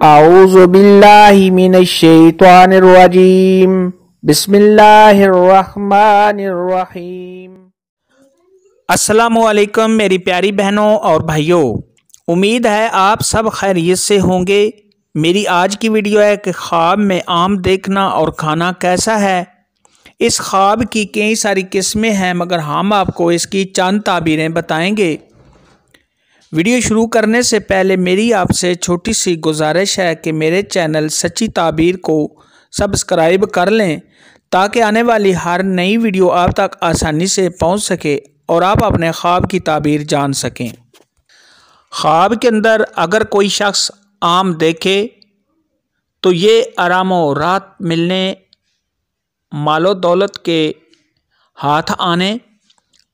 औज़ु बिल्लाहि मिनश्शैतानिर्रजीम बिस्मिल्लाहिर्रहमानिर्रहीम। अस्सलामुअलैकुम मेरी प्यारी बहनों और भाइयों, उम्मीद है आप सब खैरियत से होंगे। मेरी आज की वीडियो है कि ख्वाब में आम देखना और खाना कैसा है। इस ख्वाब की कई सारी किस्में हैं, मगर हम आपको इसकी चंद ताबीरें बताएंगे। वीडियो शुरू करने से पहले मेरी आपसे छोटी सी गुजारिश है कि मेरे चैनल सच्ची ताबीर को सब्सक्राइब कर लें, ताकि आने वाली हर नई वीडियो आप तक आसानी से पहुंच सके और आप अपने ख्वाब की ताबीर जान सकें। ख्वाब के अंदर अगर कोई शख्स आम देखे तो ये आरामो राहत मिलने, मालो दौलत के हाथ आने,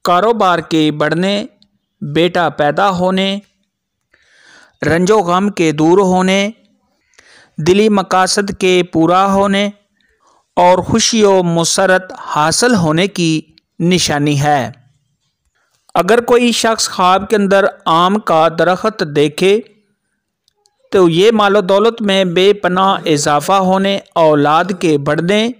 कारोबार के बढ़ने, बेटा पैदा होने, रंजो गम के दूर होने, दिली मकासद के पूरा होने और खुशी व मुसरत हासिल होने की निशानी है। अगर कोई शख्स ख्वाब के अंदर आम का दरख्त देखे तो ये मालो दौलत में बेपनाह इजाफ़ा होने, औलाद के बढ़ने,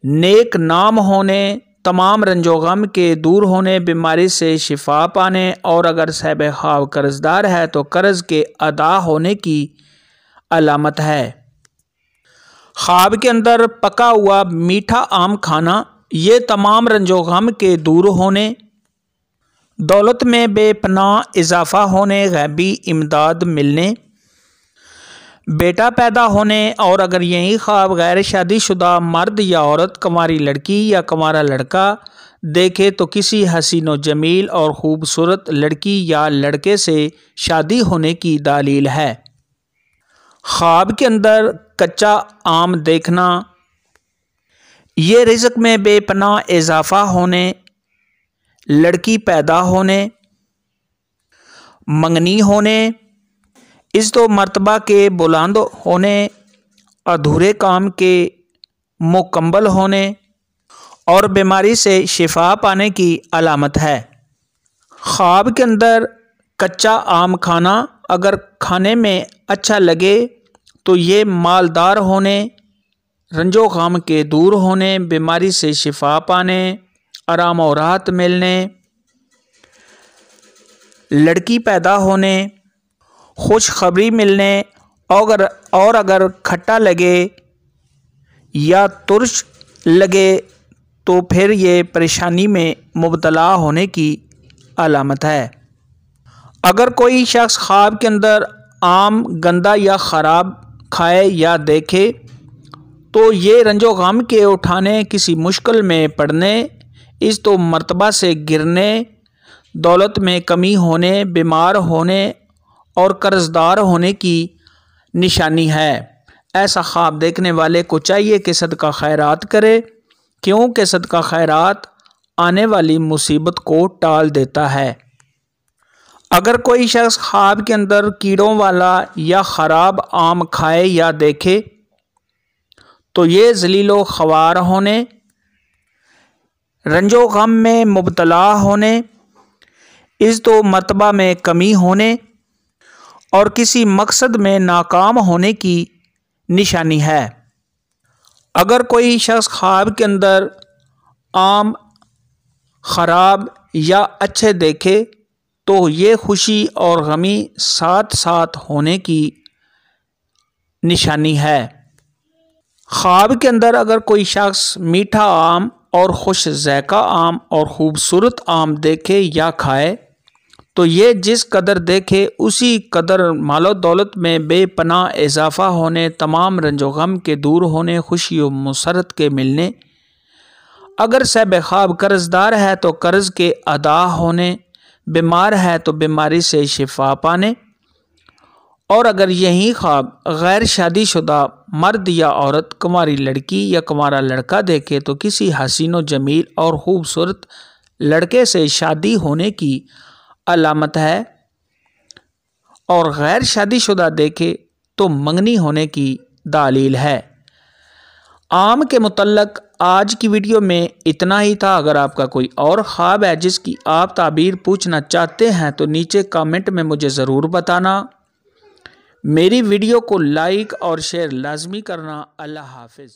नेक नाम होने, तमाम रंजो गम के दूर होने, बीमारी से शिफा पाने और अगर साहिब ख्वाब कर्जदार है तो कर्ज के अदा होने की अलामत है। ख्वाब के अंदर पका हुआ मीठा आम खाना, ये तमाम रंजो गम के दूर होने, दौलत में बेपनाह इजाफ़ा होने, गैबी इमदाद मिलने, बेटा पैदा होने और अगर यही ख्वाब गैर शादीशुदा मर्द या औरत, कुंवारी लड़की या कुंवारा लड़का देखे तो किसी हसीन व जमील और ख़ूबसूरत लड़की या लड़के से शादी होने की दलील है। ख्वाब के अंदर कच्चा आम देखना, ये रिज़्क़ में बेपनाह इजाफ़ा होने, लड़की पैदा होने, मंगनी होने, इज़्ज़ो मर्तबा के बुलंद होने, अधूरे काम के मुकम्मल होने और बीमारी से शिफा पाने की अलामत है। ख्वाब के अंदर कच्चा आम खाना अगर खाने में अच्छा लगे तो ये मालदार होने, रंजो गम के दूर होने, बीमारी से शिफा पाने, आराम और राहत मिलने, लड़की पैदा होने, खुशखबरी मिलने और अगर खट्टा लगे या तुर्श लगे तो फिर ये परेशानी में मुब्तला होने की अलामत है। अगर कोई शख्स ख्वाब के अंदर आम गंदा या ख़राब खाए या देखे तो ये रंजो गम के उठाने, किसी मुश्किल में पड़ने, इज़्ज़ो मर्तबा से गिरने, दौलत में कमी होने, बीमार होने और कर्जदार होने की निशानी है। ऐसा ख्वाब देखने वाले को चाहिए कि सदका खैरात करे, क्योंकि सदका खैरात आने वाली मुसीबत को टाल देता है। अगर कोई शख्स ख्वाब के अंदर कीड़ों वाला या ख़राब आम खाए या देखे तो ये ज़लीलो ख्वार होने, रंजो गम में मुब्तला होने, इज़्ज़ो मर्तबा में कमी होने और किसी मकसद में नाकाम होने की निशानी है। अगर कोई शख्स ख्वाब के अंदर आम ख़राब या अच्छे देखे तो ये खुशी और गमी साथ साथ होने की निशानी है। ख्वाब के अंदर अगर कोई शख्स मीठा आम और खुश ज़ायक़ा आम और ख़ूबसूरत आम देखे या खाए तो ये जिस कदर देखे उसी कदर मालो दौलत में बेपनाह इजाफ़ा होने, तमाम रंजो गम के दूर होने, खुशी व मुसरत के मिलने, अगर साहिब ख्वाब कर्जदार है तो कर्ज के अदा होने, बीमार है तो बीमारी से शिफा पाने और अगर यही ख्वाब गैर शादीशुदा मर्द या औरत, कुंवारी लड़की या कुंवारा लड़का देखे तो किसी हसीन व जमील और ख़ूबसूरत लड़के से शादी होने की अलामत है और गैर शादीशुदा देखे तो मंगनी होने की दलील है। आम के मुतल्लक आज की वीडियो में इतना ही था। अगर आपका कोई और ख्वाब है जिसकी आप ताबीर पूछना चाहते हैं तो नीचे कमेंट में मुझे ज़रूर बताना। मेरी वीडियो को लाइक और शेयर लाजमी करना। अल्लाह हाफिज़।